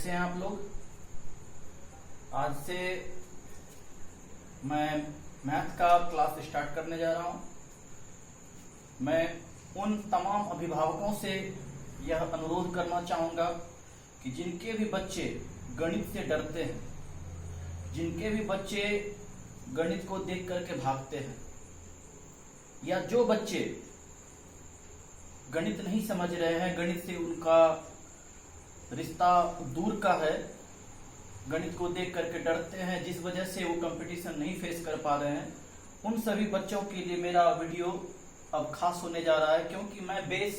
कैसे हैं आप लोग। आज से मैं मैथ का क्लास स्टार्ट करने जा रहा हूं। मैं उन तमाम अभिभावकों से यह अनुरोध करना चाहूंगा कि जिनके भी बच्चे गणित से डरते हैं, जिनके भी बच्चे गणित को देख करके भागते हैं, या जो बच्चे गणित नहीं समझ रहे हैं, गणित से उनका रिश्ता दूर का है, गणित को देख करके डरते हैं, जिस वजह से वो कंपटीशन नहीं फेस कर पा रहे हैं, उन सभी बच्चों के लिए मेरा वीडियो अब खास होने जा रहा है। क्योंकि मैं बेस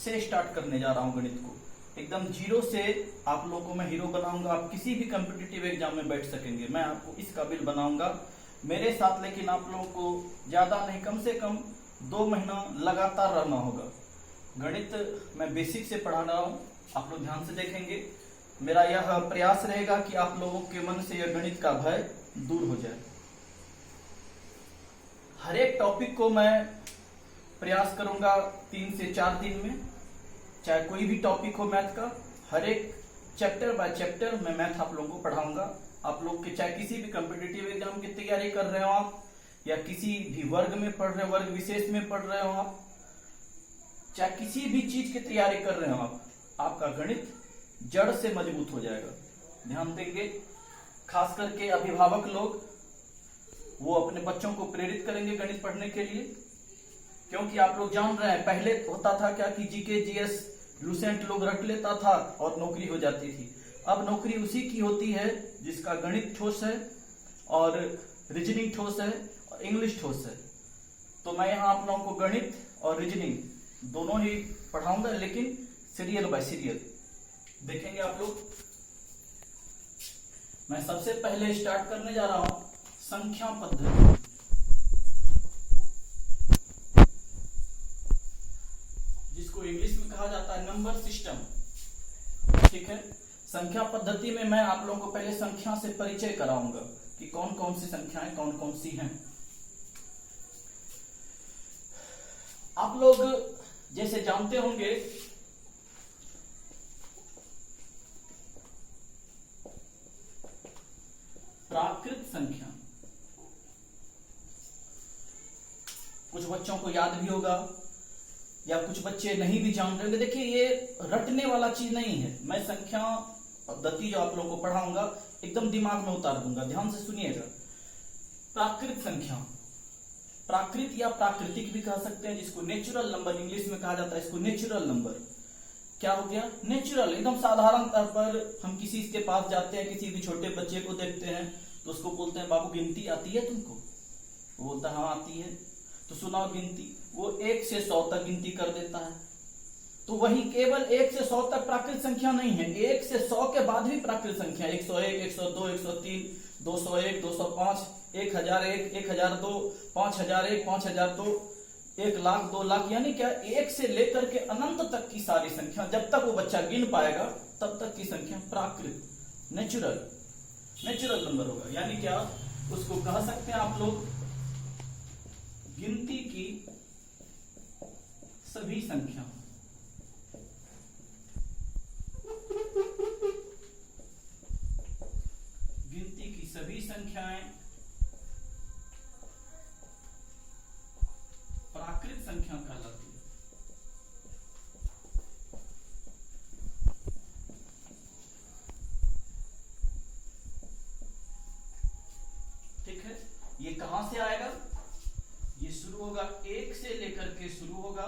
से स्टार्ट करने जा रहा हूं गणित को, एकदम जीरो से आप लोगों को मैं हीरो बनाऊंगा। आप किसी भी कॉम्पिटिटिव एग्जाम में बैठ सकेंगे, मैं आपको इस काबिल बनाऊंगा मेरे साथ। लेकिन आप लोगों को ज्यादा नहीं, कम से कम 2 महीना लगातार रहना होगा। गणित मैं बेसिक से पढ़ा रहा हूँ, आप लोग ध्यान से देखेंगे। मेरा यह प्रयास रहेगा कि आप लोगों के मन से यह गणित का भय दूर हो जाए। हर एक टॉपिक को मैं प्रयास करूंगा 3 से 4 दिन में, चाहे कोई भी टॉपिक हो मैथ का, हर एक चैप्टर बाय चैप्टर मैं मैथ आप लोगों को पढ़ाऊंगा। आप लोग के चाहे किसी भी कॉम्पिटिटिव एग्जाम की तैयारी कर रहे हो आप, या किसी भी वर्ग में पढ़ रहे हो, वर्ग विशेष में पढ़ रहे हो आप, चाहे किसी भी चीज की तैयारी कर रहे हो आप, आपका गणित जड़ से मजबूत हो जाएगा। ध्यान देंगे, खास करके अभिभावक लोग, वो अपने बच्चों को प्रेरित करेंगे गणित पढ़ने के लिए। क्योंकि आप लोग जान रहे हैं, पहले होता था क्या कि जीके जीएस लूसेंट लोग रट लेता था और नौकरी हो जाती थी। अब नौकरी उसी की होती है जिसका गणित ठोस है और रीजनिंग ठोस है और इंग्लिश ठोस है। तो मैं यहाँ आप लोगों को गणित और रीजनिंग दोनों ही पढ़ाऊंगा, लेकिन सीरियल बाय सीरियल देखेंगे आप लोग। मैं सबसे पहले स्टार्ट करने जा रहा हूं संख्या पद्धति। जिसको इंग्लिश में कहा जाता है नंबर सिस्टम, ठीक है। संख्या पद्धति में मैं आप लोगों को पहले संख्या से परिचय कराऊंगा कि कौन कौन सी संख्याएं कौन कौन सी हैं। आप लोग जैसे जानते होंगे, प्राकृत संख्या कुछ बच्चों को याद भी होगा, या कुछ बच्चे नहीं भी जान रहे होंगे। देखिए, ये रटने वाला चीज नहीं है। मैं संख्या पद्धति जो आप लोगों को पढ़ाऊंगा एकदम दिमाग में उतार दूंगा, ध्यान से सुनिएगा। प्राकृत संख्या, प्राकृत या प्राकृतिक भी कह सकते हैं, जिसको नेचुरल नंबर इंग्लिश में कहा जाता है। इसको नेचुरल नंबर क्या हो गया? नेचुरल। एकदम साधारण तौर पर हम किसी के पास जाते हैं, किसी भी छोटे बच्चे को देखते हैं तो उसको बोलते हैं, बाबू गिनती आती है तुमको? वो बोलता है हाँ आती है। तो सुनाओ गिनती। वो 1 से 100 तक गिनती कर देता है। तो वही केवल 1 से 100 तक प्राकृत संख्या नहीं है, 1 से 100 के बाद भी प्राकृत संख्या 101, 102, 103, 201, 205, 1001, 1002, 5001, 5002, 1 लाख, 2 लाख, यानी क्या 1 से लेकर के अनंत तक की सारी संख्या, जब तक वो बच्चा गिन पाएगा तब तक की संख्या प्राकृत, नेचुरल नंबर होगा। यानी क्या उसको कह सकते हैं आप लोग, गिनती की सभी संख्या। गिनती की सभी संख्याएं प्राकृत संख्या कहलाती है। ठीक है, ये कहां से आएगा? ये शुरू होगा 1 से लेकर के शुरू होगा,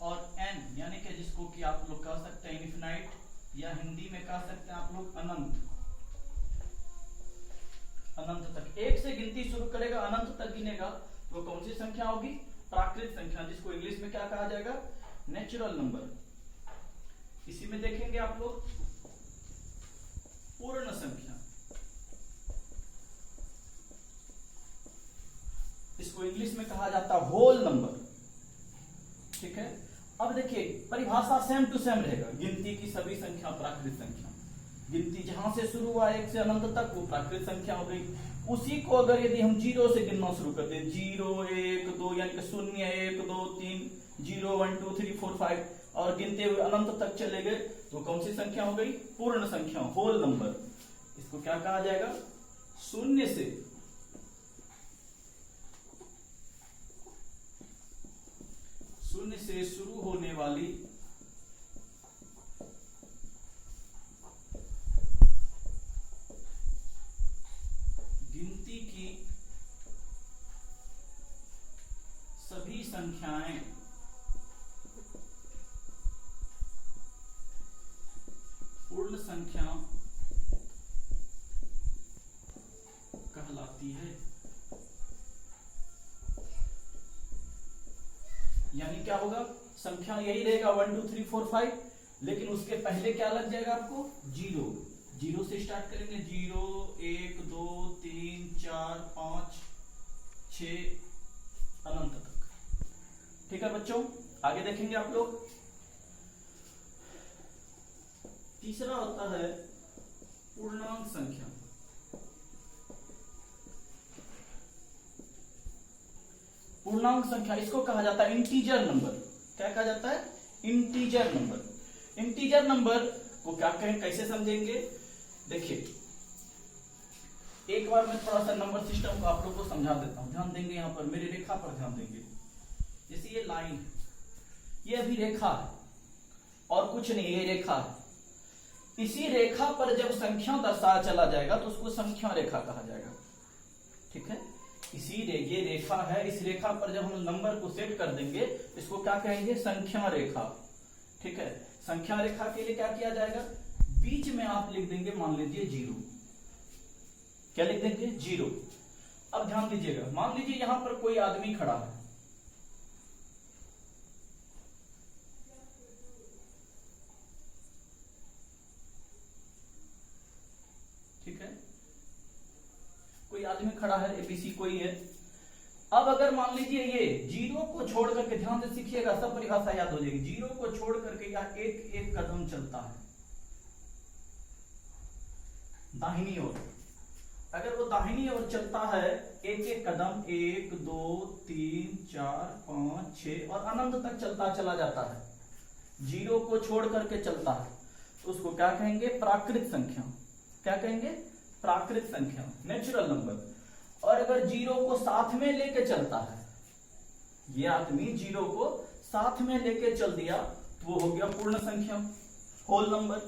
और n यानी कि जिसको कि आप लोग कह सकते हैं इनफिनाइट, या हिंदी में कह सकते हैं आप लोग अनंत, अनंत तक। 1 से गिनती शुरू करेगा, अनंत तक गिनेगा, तो कौन सी संख्या होगी? प्राकृत संख्या, जिसको इंग्लिश में क्या कहा जाएगा? Natural number. इसी में देखेंगे आप लोग पूर्ण संख्या, इसको इंग्लिश में कहा जाता है होल नंबर, ठीक है। अब देखिए, परिभाषा सेम टू सेम रहेगा। गिनती की सभी संख्या प्राकृत संख्या, गिनती जहां से शुरू हुआ 1 से अनंत तक वो प्राकृत संख्या हो गई। उसी को अगर यदि हम 0 से गिनना शुरू करते हैं, 0, 1, 2, यानी कि 0, 1, 2, 3, 0, 1, 2, 3, 4, 5, और गिनते हुए अनंत तक चले गए तो कौन सी संख्या हो गई? पूर्ण संख्या, होल नंबर। इसको क्या कहा जाएगा? शून्य से शुरू होने वाली गिनती की सभी संख्याएं पूर्ण संख्या कहलाती है। यानी क्या होगा? संख्या यही रहेगा 1 2 3 4 5, लेकिन उसके पहले क्या लग जाएगा आपको? जीरो। जीरो से स्टार्ट करेंगे, 0 1 2 3 4 5 6 अनंत तक। ठीक है बच्चों, आगे देखेंगे आप लोग। तीसरा होता है पूर्णांक संख्या। पूर्णांक संख्या इसको कहा जाता है इंटीजर नंबर। क्या कहा जाता है? Integer number. इंटीजर नंबर को क्या कहें, कैसे समझेंगे? देखिए, एक बार मैं थोड़ा सा नंबर सिस्टम को आप लोग को समझा देता हूं। ध्यान देंगे, यहां पर मेरी रेखा पर ध्यान देंगे। जैसे ये लाइन, ये अभी रेखा है और कुछ नहीं, ये रेखा है। इसी रेखा पर जब संख्या दर्शाया चला जाएगा तो उसको संख्या रेखा कहा जाएगा। ठीक है, ये रेखा है, इस रेखा पर जब हम नंबर को सेट कर देंगे इसको क्या कहेंगे? संख्या रेखा। ठीक है, संख्या रेखा के लिए क्या किया जाएगा? बीच में आप लिख देंगे, मान लीजिए 0। क्या लिख देंगे? 0। अब ध्यान दीजिएगा, मान लीजिए यहां पर कोई आदमी खड़ा है। ठीक है, कोई आदमी खड़ा है, एबीसी कोई है। अब अगर मान लीजिए ये 0 को छोड़ करके, ध्यान से सीखिएगा, सब परिभाषा याद हो जाएगी। 0 को छोड़ करके या एक एक कदम चलता है दाहिनी ओर। अगर वो दाहिनी ओर चलता है एक एक कदम, 1 2 3 4 5 6 और अनंत तक चलता चला जाता है, 0 को छोड़ करके चलता है, तो उसको क्या कहेंगे? प्राकृत संख्या। क्या कहेंगे? प्राकृत संख्या, नेचुरल नंबर। और अगर 0 को साथ में लेके चलता है, ये आदमी 0 को साथ में लेके चल दिया तो वो हो गया पूर्ण संख्या, होल नंबर।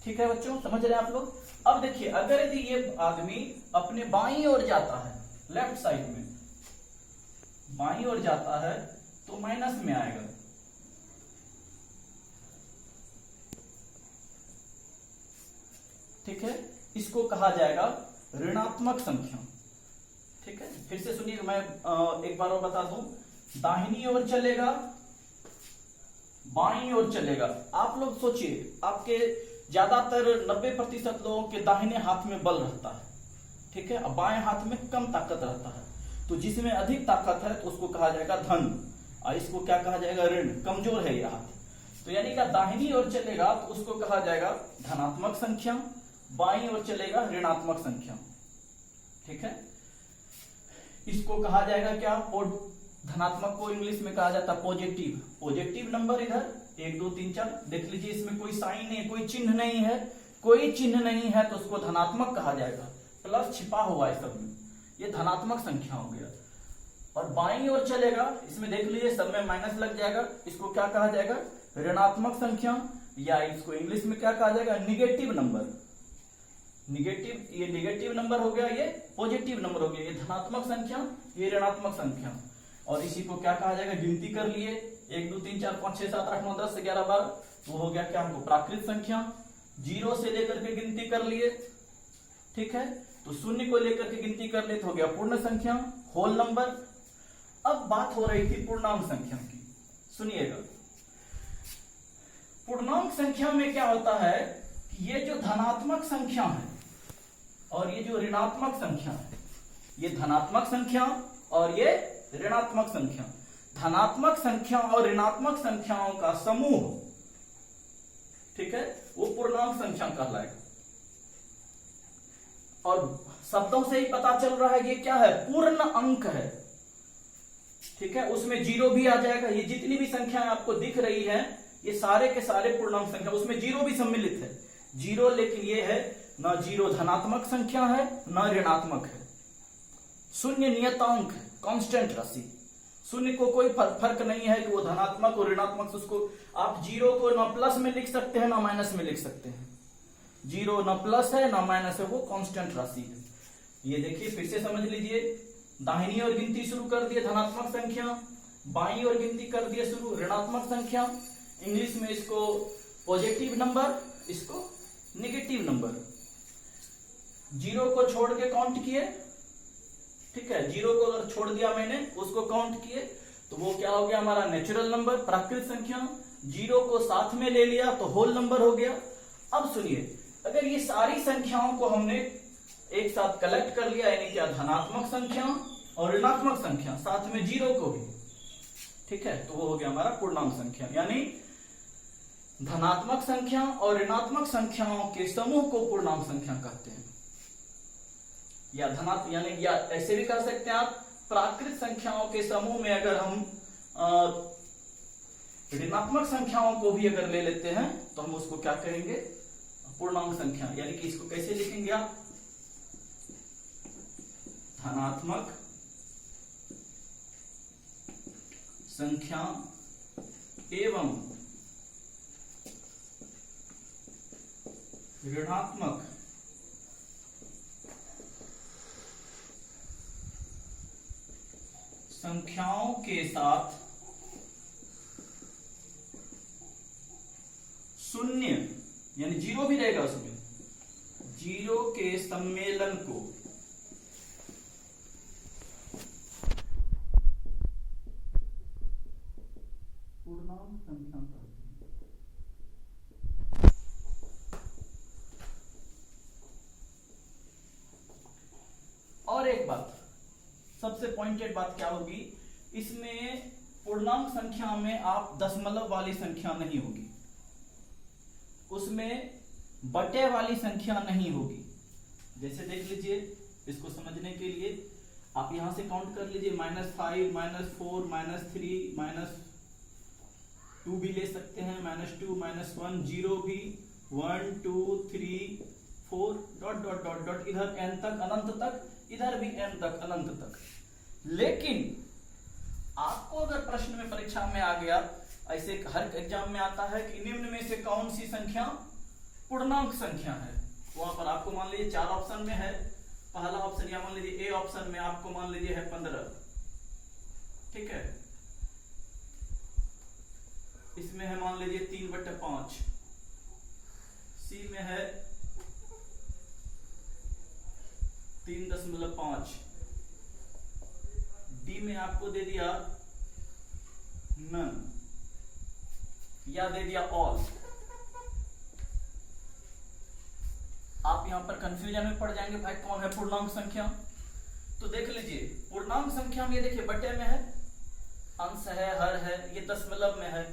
ठीक है बच्चों, समझ रहे हैं आप लोग? अब देखिए, अगर यदि ये आदमी अपने बाईं ओर जाता है, लेफ्ट साइड में बाईं ओर जाता है तो माइनस में आएगा। ठीक है, इसको कहा जाएगा ऋणात्मक संख्या। ठीक है, फिर से सुनिए, मैं एक बार और बता दूं। दाहिनी ओर चलेगा, बाईं ओर चलेगा। आप लोग सोचिए, आपके ज्यादातर 90% लोगों के दाहिने हाथ में बल रहता है। ठीक है, अब बाएं हाथ में कम ताकत रहता है, तो जिसमें अधिक ताकत है तो उसको कहा जाएगा धन, और इसको क्या कहा जाएगा? ऋण। कमजोर है यह हाथ, तो यानी कि दाहिनी ओर चलेगा तो उसको कहा जाएगा धनात्मक संख्या, बाईं ओर चलेगा ऋणात्मक संख्या। ठीक है, इसको कहा जाएगा क्या? धनात्मक को इंग्लिश में कहा जाता है पॉजिटिव। पॉजिटिव नंबर इधर 1 2 3 4, देख लीजिए इसमें कोई साइन नहीं, कोई चिन्ह नहीं है, कोई चिन्ह नहीं है तो उसको धनात्मक कहा जाएगा। प्लस छिपा हुआ है सब में, ये धनात्मक संख्या हो गया। और बाईं ओर चलेगा, इसमें देख लीजिए सब में माइनस लग जाएगा, इसको क्या कहा जाएगा? ऋणात्मक संख्या, या इसको इंग्लिश में क्या कहा जाएगा? Negative number. निगेटिव, ये निगेटिव नंबर हो गया, ये पॉजिटिव नंबर हो गया। ये धनात्मक संख्या, ये ऋणात्मक संख्या। और इसी को क्या कहा जाएगा? गिनती कर लिए 1 2 3 4 5 6 7 8 9 10 11 12, वो हो गया क्या? हमको प्राकृत संख्या। 0 से लेकर के गिनती कर लिए। ठीक है, तो 0 को लेकर के गिनती कर लिए तो हो गया पूर्ण संख्या, होल नंबर। अब बात हो रही थी पूर्णांक संख्या की, सुनिएगा। पूर्णांक संख्या में क्या होता है कि ये जो धनात्मक संख्या है और ये जो ऋणात्मक संख्या है, ये धनात्मक संख्या और ये ऋणात्मक संख्या, धनात्मक संख्या और ऋणात्मक संख्याओं का समूह, ठीक है, वो पूर्णांक संख्या कहलाएगा। और शब्दों से ही पता चल रहा है ये क्या है? पूर्ण अंक है। ठीक है, उसमें 0 भी आ जाएगा। ये जितनी भी संख्याएं आपको दिख रही है ये सारे के सारे पूर्णांक संख्या, उसमें जीरो भी सम्मिलित है। जीरो, लेकिन ये है ना जीरो धनात्मक संख्या है ना ऋणात्मक है, शून्य नियतांक है, कांस्टेंट राशि। शून्य को कोई फर्क नहीं है कि वो धनात्मक और ऋणात्मक, उसको आप जीरो को ना प्लस में लिख सकते हैं ना माइनस में लिख सकते हैं। जीरो ना प्लस है ना माइनस है, वो कांस्टेंट राशि है। ये देखिए फिर से समझ लीजिए, दाहिनी ओर गिनती शुरू कर दिए धनात्मक संख्या, बाईं ओर गिनती कर दिए शुरू ऋणात्मक संख्या। इंग्लिश में इसको पॉजिटिव नंबर, इसको नेगेटिव नंबर। जीरो को छोड़ के काउंट किए, ठीक है, जीरो को अगर छोड़ दिया मैंने, उसको काउंट किए तो वो क्या हो गया हमारा नेचुरल नंबर, प्राकृत संख्या। जीरो को साथ में ले लिया तो होल नंबर हो गया। अब सुनिए, अगर ये सारी संख्याओं को हमने एक साथ कलेक्ट कर लिया, यानी क्या धनात्मक संख्या और ऋणात्मक संख्या, साथ में जीरो को भी, ठीक है, तो वो हो गया हमारा पूर्णांक संख्या। यानी धनात्मक संख्या और ऋणात्मक संख्याओं के समूह को पूर्णांक संख्या कहते हैं। या धनात्मक यानी, या ऐसे भी कर सकते हैं आप, प्राकृत संख्याओं के समूह में अगर हम ऋणात्मक संख्याओं को भी अगर ले लेते हैं तो हम उसको क्या कहेंगे, पूर्णांक संख्या। यानी कि इसको कैसे लिखेंगे आप, धनात्मक संख्या एवं ऋणात्मक संख्याओं के साथ शून्य, यानी जीरो भी रहेगा उसमें, जीरो के सम्मेलन को पूर्णांक संख्या कहते हैं। और एक बात, सबसे पॉइंटेड बात क्या होगी, इसमें पूर्णांक संख्या में आप दशमलव वाली संख्या नहीं होगी, उसमें बटे वाली संख्या नहीं होगी। जैसे देख लीजिए, इसको समझने के लिए आप यहां से काउंट कर लीजिए, -5, -4, -3, -2 भी ले सकते हैं, -2, -1, 0 भी, 1, 2, 3, 4 डॉट डॉट डॉट डॉट, इधर n तक, अनंत तक, इधर भी n तक, अनंत तक। लेकिन आपको अगर प्रश्न में परीक्षा में आ गया, ऐसे हर एग्जाम में आता है कि निम्न में से कौन सी संख्या पूर्णांक संख्या है, वहां पर आपको मान लीजिए 4 ऑप्शन में है। पहला ऑप्शन या मान लीजिए ए ऑप्शन में आपको मान लीजिए है 15, ठीक है, इसमें है मान लीजिए 3/5, सी में है 3.5, डी में आपको दे दिया नन या दे दिया ऑल। आप यहां पर कंफ्यूजन में पड़ जाएंगे, भाई कौन है पूर्णांक संख्या। तो देख लीजिए, पूर्णांक संख्या में ये देखिए बटे में है, अंश है, हर है, ये दशमलव में है,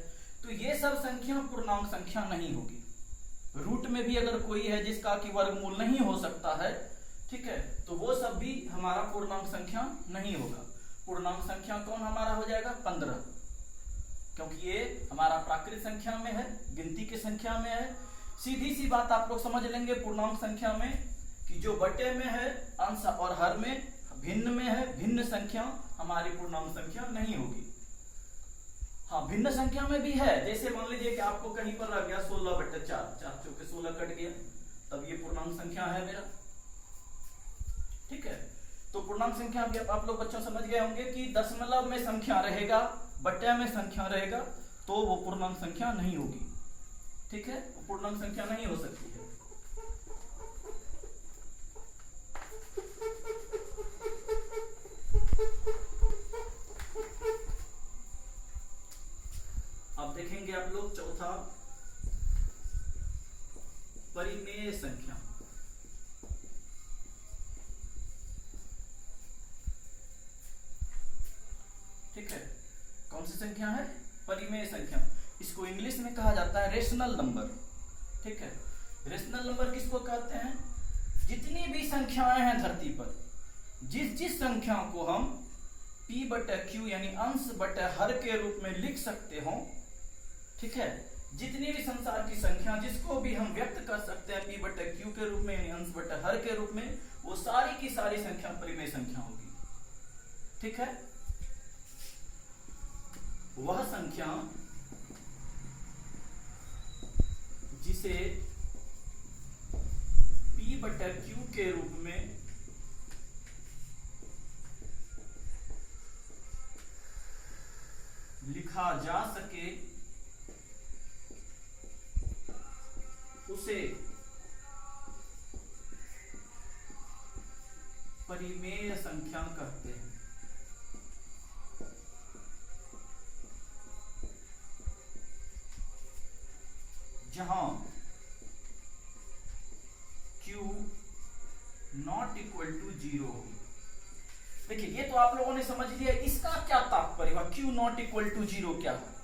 तो ये सब संख्या पूर्णांक संख्या नहीं होगी। रूट में भी अगर कोई है जिसका कि वर्गमूल नहीं हो सकता है, ठीक है, तो वो सब भी हमारा पूर्णांक संख्या नहीं होगा। पूर्णांक संख्या कौन हमारा हो जाएगा, 15, क्योंकि ये हमारा प्राकृत संख्या में है, गिनती की संख्या में है। सीधी सी बात आप लोग समझ लेंगे पूर्णांक संख्या में कि जो बटे में है, अंश और हर में, भिन्न में है, भिन्न संख्या हमारी पूर्णांक संख्या नहीं होगी। हाँ, भिन्न संख्या में भी है, जैसे मान लीजिए कि आपको कहीं पर आ गया 16/4, 4 चौके 16 कट गया, तब ये पूर्णांक संख्या है मेरा, ठीक है। तो पूर्णांक संख्या भी आप लोग बच्चों समझ गए होंगे कि दशमलव में संख्या रहेगा, बटे में संख्या रहेगा, तो वो पूर्णांक संख्या नहीं होगी, ठीक है, वो पूर्णांक संख्या नहीं हो सकती है। अब देखेंगे आप लोग चौथा, परिमेय संख्या। ठीक है, कौन सी संख्या है, परिमेय संख्या। इसको इंग्लिश में कहा जाता है रेशनल नंबर, ठीक है। रेशनल नंबर किसको कहते हैं, जितनी भी संख्याएं हैं धरती पर, जिस संख्या को हम P/Q यानी अंश बटे हर के रूप में लिख सकते हो, ठीक है, जितनी भी संसार की संख्या जिसको भी हम व्यक्त कर सकते हैं p बटे q के रूप में यानी अंश बटे हर के रूप में, वो सारी की सारी संख्या परिमेय संख्या होगी। ठीक है, वह संख्या जिसे p बटे q के रूप में लिखा जा सके उसे परिमेय संख्या कहते हैं। जहां q नॉट इक्वल टू 0 हो। देखिए ये तो आप लोगों ने समझ लिया, इसका क्या तात्पर्य हुआ, q नॉट इक्वल टू 0 क्या है।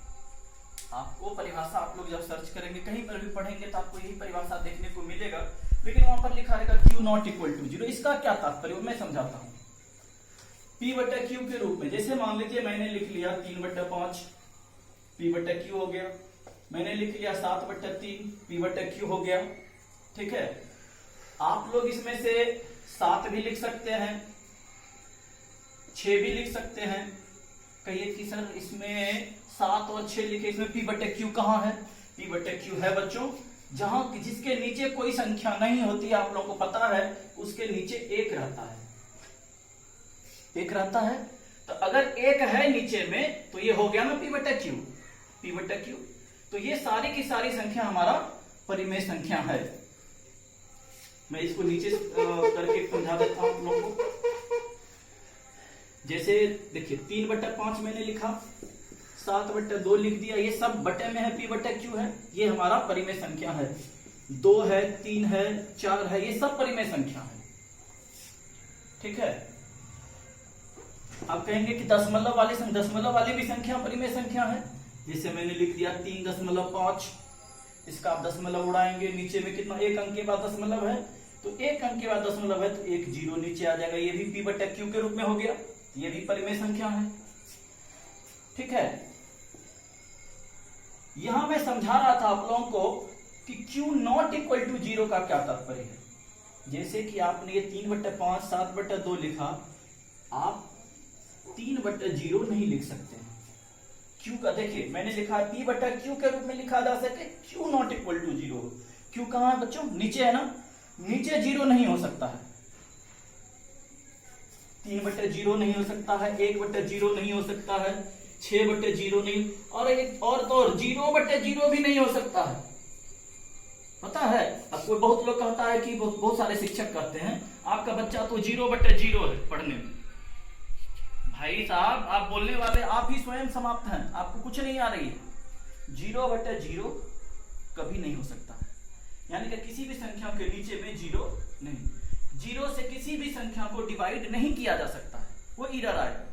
आपको परिभाषा आप लोग जब सर्च करेंगे कहीं पर भी पढ़ेंगे तो आपको यही परिभाषा देखने को मिलेगा, लेकिन वहां पर लिखा रहेगा q नॉट इक्वल टू 0। इसका क्या तात्पर्य मैं समझाता हूं। p बटे q के रूप में, जैसे मान लीजिए मैंने लिख लिया 3 बटे 5 p बटे q हो गया, मैंने लिख लिया 7 बटे 3 p बटे q हो गया। ठीक है, आप लोग इसमें से 7 भी लिख सकते हैं, 6 भी लिख सकते हैं। कहिए कि सर इसमें 7 और 6 लिखे, इसमें p बटे q कहाँ है। p बटे q है बच्चों जहां जिसके नीचे कोई संख्या नहीं होती, आप लोगों को पता है उसके नीचे 1 रहता है, 1 रहता है। तो अगर 1 है नीचे में तो ये हो गया ना p बटे q, p बटे q। तो ये सारी की सारी संख्या हमारा परिमेय संख्या है। मैं इसको नीचे करके समझा देता हूं आप लोगों को। जैसे देखिए 3 बटे 5 मैंने लिखा, 7 बटे 2 लिख दिया, ये सब बटे में है, p बटे q है, ये हमारा परिमेय संख्या है। 2 है, 3 है, 4 है, ये सब परिमेय संख्या है। ठीक है, आप कहेंगे कि दशमलव वाली भी संख्या परिमेय संख्या है। जैसे मैंने लिख दिया 3.5, इसका आप दशमलव उड़ाएंगे, नीचे में कितना 1 अंक के बाद दशमलव है, तो 1 अंक के बाद दशमलव है तो 1 0 नीचे आ जाएगा, ये भी p बटे q के रूप में हो गया, ये भी परिमेय संख्या है। ठीक है, यहां मैं समझा रहा था आप लोगों को कि q नॉट इक्वल टू 0 का क्या तात्पर्य है। जैसे कि आपने ये 3 बटे 5 7 बटे 2 लिखा, आप 3 बटे 0 नहीं लिख सकते हैं। q का देखिए मैंने लिखा p बटे q के रूप में लिखा जा सके, q not equal to 0। q कहां है बच्चों, नीचे है ना, नीचे 0 नहीं हो सकता है, 3 बटे 0 नहीं हो सकता है, 1 बटे 0 नहीं हो सकता है, 6 बटे 0 नहीं, और एक और तो 0 बटे 0 भी नहीं हो सकता है। पता है, अब कोई बहुत लोग कहता है कि बहुत सारे शिक्षक कहते हैं आपका बच्चा तो 0 बटे 0 है पढ़ने में। भाई साहब आप बोलने वाले आप ही स्वयं समाप्त हैं, आपको कुछ नहीं आ रही है। 0 बटे 0 कभी नहीं हो सकता है, यानी कि किसी भी संख्या के नीचे में 0 नहीं, 0 से किसी भी संख्या को डिवाइड नहीं किया जा सकता है, वो एरर आएगा।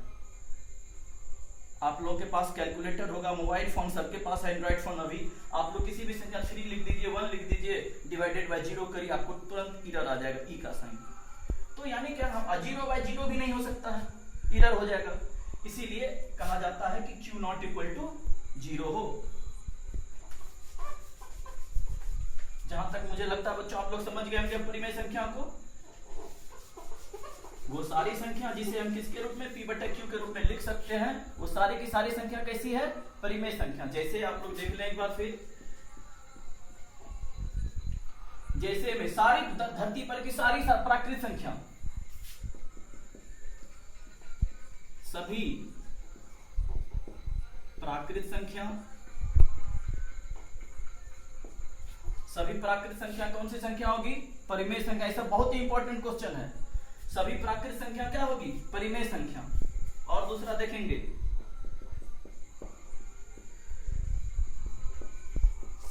आप लोगों के पास कैलकुलेटर होगा, मोबाइल फोन सबके पास है, एंड्रॉइड फोन। अभी आप लोग किसी भी संख्या 3 लिख दीजिए, 1 लिख दीजिए, डिवाइडेड बाय 0 करिए, आपको तुरंत एरर आ जाएगा, ई का साइन। तो यानी क्या हम 0 बाय 0 भी नहीं हो सकता है, एरर हो जाएगा। इसीलिए कहा जाता है कि q नॉट इक्वल टू 0 हो। जहां तक मुझे लगता है बच्चों आप लोग समझ गए होंगे परिमेय संख्या को। वो सारी संख्या जिसे हम किसके रूप में p बटे q के रूप में लिख सकते हैं, वो सारी की सारी संख्या कैसी है, परिमेय संख्या। जैसे आप लोग देख लें एक बार फिर, जैसे में सारी धरती पर की सारी प्राकृत संख्या, सभी प्राकृत संख्या, सभी प्राकृत संख्या कौन सी संख्या होगी, परिमेय संख्या। ऐसा बहुत ही इंपॉर्टेंट क्वेश्चन है। सभी प्राकृत संख्या क्या होगी, परिमेय संख्या। और दूसरा देखेंगे,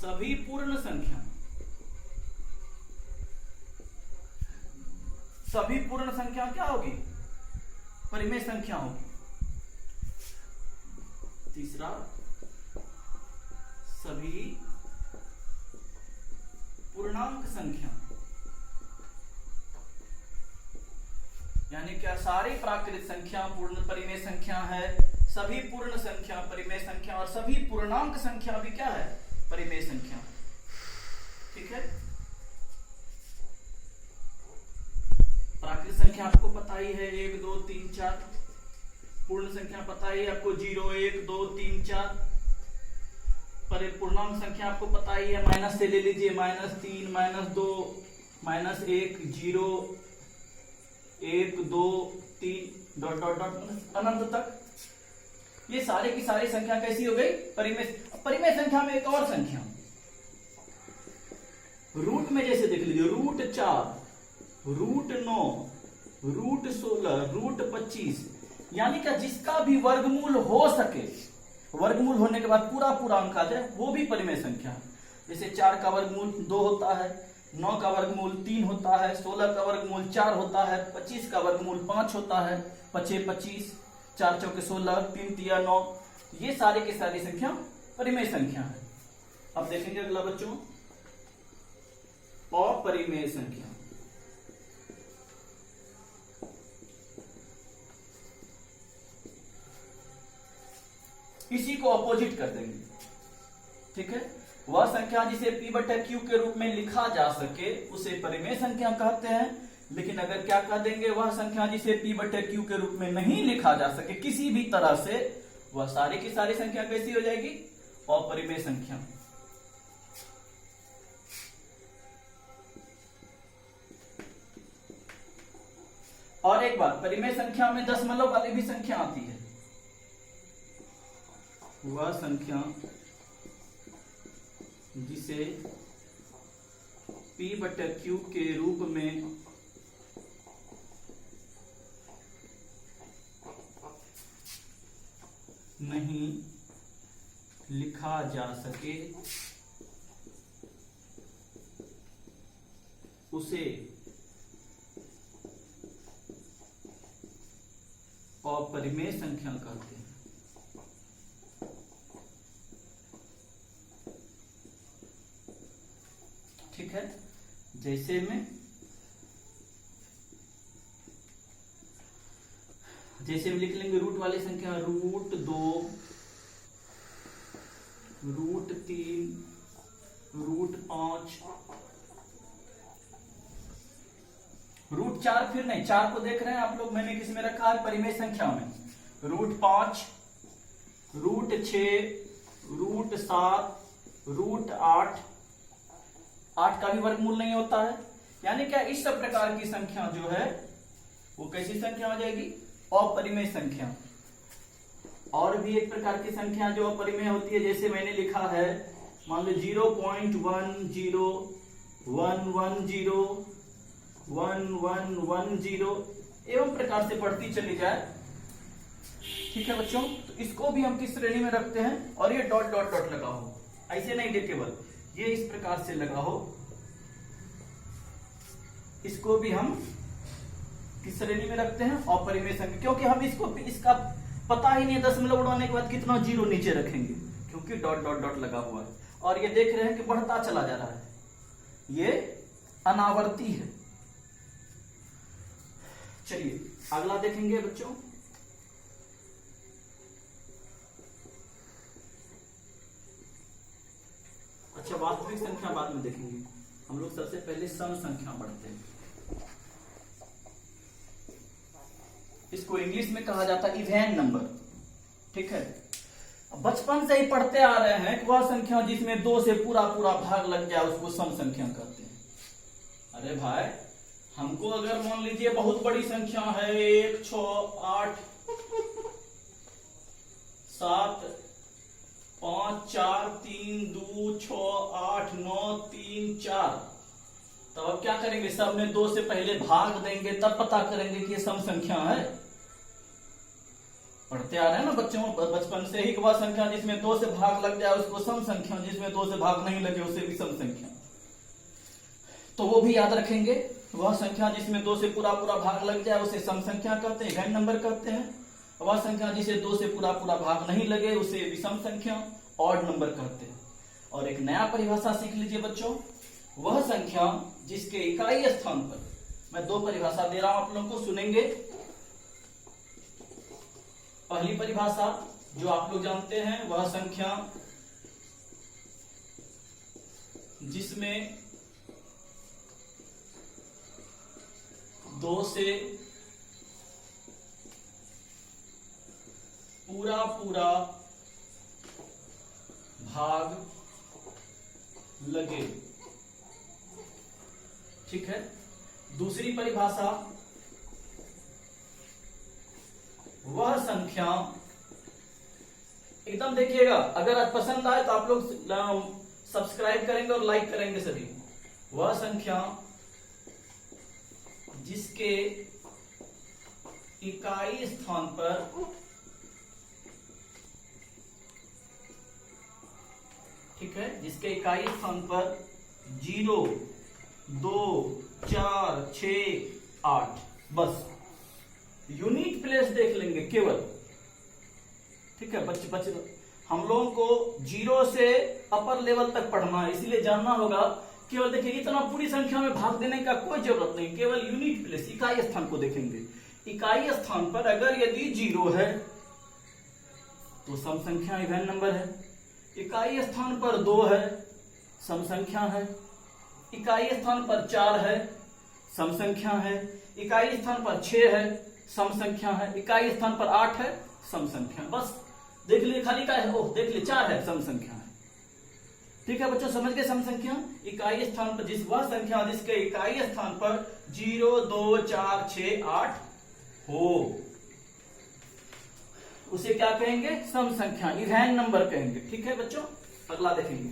सभी पूर्ण संख्या, सभी पूर्ण संख्या क्या होगी, परिमेय संख्या होगी। तीसरा, सभी पूर्णांक संख्या, यानी क्या सारी प्राकृत संख्या पूर्ण परिमेय संख्या है, सभी पूर्ण संख्या परिमेय संख्या, और सभी पूर्णांक संख्या भी क्या है, परिमेय संख्या। ठीक है, प्राकृत संख्या आपको पता ही है 1 2 3 4। पूर्ण संख्या पता ही है आपको 0 1 2 3 4। पर पूर्णांक संख्या आपको पता ही है, माइनस से ले लीजिए, -3 -2 -1 0 1 2 3 डॉट डॉट डॉट अनंत तक। ये सारे की सारी संख्या कैसी हो गई? परिमेय। परिमेय संख्या में एक और संख्या रूट में, जैसे देख लीजिए √4 √9 √16 √25, यानी कि जिसका भी वर्गमूल हो सके, वर्गमूल होने के बाद पूरा पूरा अंक आ जाए, वो भी परिमेय संख्या है। जैसे 4 का वर्गमूल 2 होता है, 9 का वर्गमूल 3 होता है, 16 का वर्गमूल 4 होता है, 25 का वर्गमूल 5 होता है, 5 25 4 चौके 16 3 तिया 9। ये सारे की सारी संख्या परिमेय संख्या है। अब देखेंगे अगला बच्चों, अपरिमेय संख्या। इसी को अपोजिट कर देंगे। ठीक है, वह संख्या जिसे P/Q के रूप में लिखा जा सके उसे परिमेय संख्या कहते हैं। लेकिन अगर क्या कह देंगे, वह संख्या जिसे P/Q के रूप में नहीं लिखा जा सके किसी भी तरह से, वह सारी की सारी संख्या कैसी हो जाएगी? अपरिमेय संख्या। और एक बात, परिमेय संख्या में दशमलव वाली भी संख्या आती है। वह संख्या जिसे P/Q के रूप में नहीं लिखा जा सके उसे अपरिमेय संख्या कहते हैं। ठीक है, जैसे में लिख लेंगे रूट वाली संख्या, √2 √3 √5 √4। फिर नहीं, 4 को देख रहे हैं आप लोग, मैंने किस में रखा है? परिमेय संख्या में। √5 √6 √7 √8। 8 का भी वर्गमूल नहीं होता है, यानी क्या इस सब प्रकार की संख्या जो है वो कैसी संख्या हो जाएगी? अपरिमेय संख्या। और भी एक प्रकार की संख्या जो अपरिमेय होती है, जैसे मैंने लिखा है, मान लो 0.10 110 1110 एवं प्रकार से बढ़ती चली जाए। ठीक है बच्चों, तो इसको भी हम किस श्रेणी में रखते हैं? और ये डॉट डॉट डॉट लगा हो, ऐसे नहीं दे, केवल ये इस प्रकार से लगा हो, इसको भी हम किस श्रेणी में रखते हैं? अपरिमेय संख्या। क्योंकि हम इसका पता ही नहीं, दशमलव उड़ाने के बाद कितना जीरो नीचे रखेंगे, क्योंकि डॉट डॉट डॉट लगा हुआ है। और ये देख रहे हैं कि बढ़ता चला जा रहा है, ये अनावर्ती है। चलिए अगला देखेंगे बच्चों, अच्छा वास्तविक संख्या बाद में देखेंगे, हम लोग सबसे पहले सम संख्या पढ़ते हैं। इसको इंग्लिश में कहा जाता है इवेन नंबर। ठीक है, बचपन से ही पढ़ते आ रहे हैं कि वह संख्या जिसमें 2 से पूरा पूरा भाग लग जाए उसको सम संख्या कहते हैं। अरे भाई, हमको अगर मान लीजिए बहुत बड़ी संख्या है, 1 6 8 7 5 4 3 2 6 8 9 3 4, तब अब क्या करेंगे? सब में 2 से पहले भाग देंगे, तब पता करेंगे कि ये सम संख्या है। पढ़ते आ रहे हैं ना बच्चों बचपन से ही, वह संख्या जिसमें 2 से भाग लग जाए उसको सम संख्या, जिसमें 2 से भाग नहीं लगे उसे भी सम संख्या। तो वो भी याद रखेंगे, वह संख्या जिसमें 2 से पूरा पूरा भाग लग जाए उसे सम संख्या कहते हैं, इवेन नंबर कहते हैं। वह संख्या जिसे 2 से पूरा पूरा भाग नहीं लगे उसे विषम संख्या, ऑड नंबर कहते हैं। और एक नया परिभाषा सीख लीजिए बच्चों, वह संख्या जिसके इकाई स्थान पर, मैं 2 परिभाषा दे रहा हूं आप लोगों को, सुनेंगे। पहली परिभाषा जो आप लोग जानते हैं, वह संख्या जिसमें 2 से पूरा पूरा भाग लगे। ठीक है, दूसरी परिभाषा, वह संख्या, एकदम देखिएगा, अगर आज पसंद आए तो आप लोग सब्सक्राइब करेंगे और लाइक करेंगे सभी। वह संख्या जिसके इकाई स्थान पर ठीक है, जिसके इकाई स्थान पर 0, 2, 4, 6, 8, बस यूनिट प्लेस देख लेंगे केवल। ठीक है, बच्चे हम लोगों को 0 से अपर लेवल तक पढ़ना है, इसलिए जानना होगा। केवल देखिए, इतना पूरी संख्या में भाग देने का कोई जरूरत नहीं, केवल यूनिट प्लेस इकाई स्थान को देखेंगे। इकाई स्थान पर अगर यदि 0 है तो सम संख्या इवन नंबर है। इकाई स्थान पर 2 है, सम संख्या है। इकाई स्थान पर 4 है, सम संख्या है। इकाई स्थान पर 6 है, सम संख्या है। इकाई स्थान पर 8 है, सम संख्या। बस देख लिए, खाली का है, ओह देख लिए 4 है, सम संख्या है। ठीक है बच्चों, समझ गए सम संख्या। इकाई स्थान पर वह संख्या जिसके इकाई स्थान पर 0, 2, 4, 6, 8 हो, उसे क्या कहेंगे? सम संख्या, इवन नंबर कहेंगे। ठीक है बच्चों, अगला देखेंगे।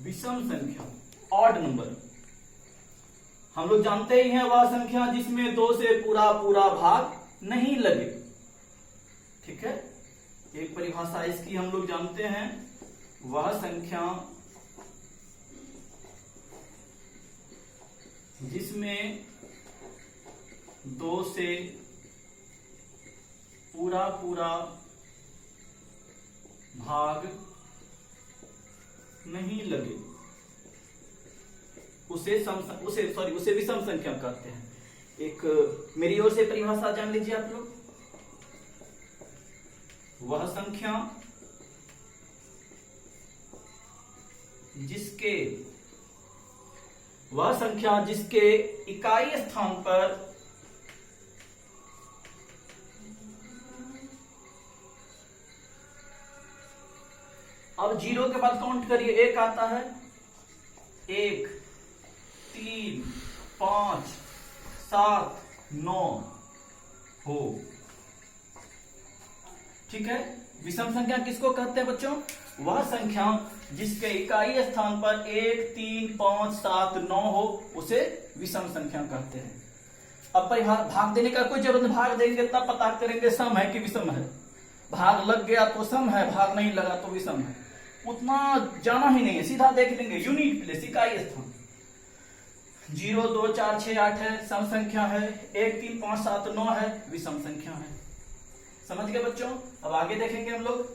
विषम संख्या, ऑड नंबर। हम लोग जानते ही हैं वह संख्या जिसमें 2 से पूरा पूरा भाग नहीं लगे। ठीक है, एक परिभाषा इसकी हम लोग जानते हैं, वह संख्या जिसमें 2 से पूरा पूरा भाग नहीं लगे, उसे विषम संख्या कहते हैं। एक मेरी ओर से परिभाषा जान लीजिए आप लोग। वह संख्या जिसके इकाई स्थान पर अब 0 के बाद काउंट करिए, 1 आता है, 1, 3, 5, 7, 9 हो। ठीक है, विषम संख्या किसको कहते हैं बच्चों? वह संख्या जिसके इकाई स्थान पर 1, 3, 5, 7, 9 हो, उसे विषम संख्या कहते हैं। अब भाग देने का कोई जरूरत नहीं, भाग देंगे तब पता करेंगे सम है कि विषम है। भाग लग गया तो सम है, भाग नहीं लगा तो विषम है, उतना जाना ही नहीं है, सीधा देख लेंगे यूनिट प्लेस इकाई स्थान। 0, 2, 4, 6, 8 है, सम संख्या है। 1, 3, 5, 7, 9 है, विषम संख्या है। समझ गए बच्चों? अब आगे देखेंगे हम लोग।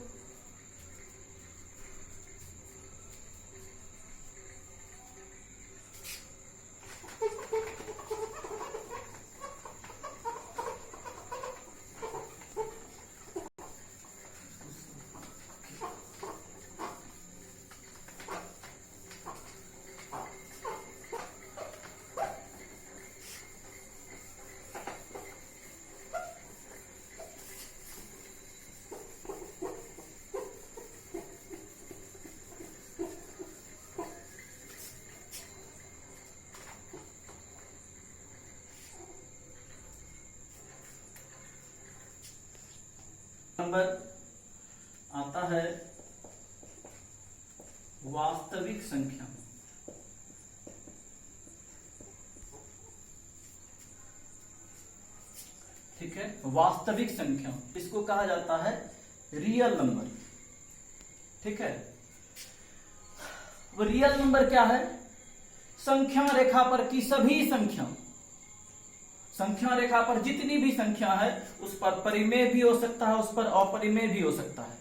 नंबर आता है वास्तविक संख्या। ठीक है, वास्तविक संख्या इसको कहा जाता है रियल नंबर। ठीक है, वो रियल नंबर क्या है? संख्या रेखा पर की सभी संख्या रेखा पर जितनी भी संख्या है उस पर परिमेय भी हो सकता है, उस पर अपरिमेय भी हो सकता है।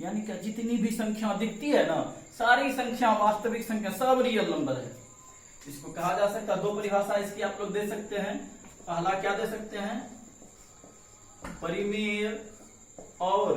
यानी क्या, जितनी भी संख्या दिखती है ना, सारी संख्या वास्तविक संख्या, सब रियल नंबर है। इसको कहा जा सकता है, 2 परिभाषा इसकी आप लोग दे सकते हैं। पहला क्या दे सकते हैं? परिमेय और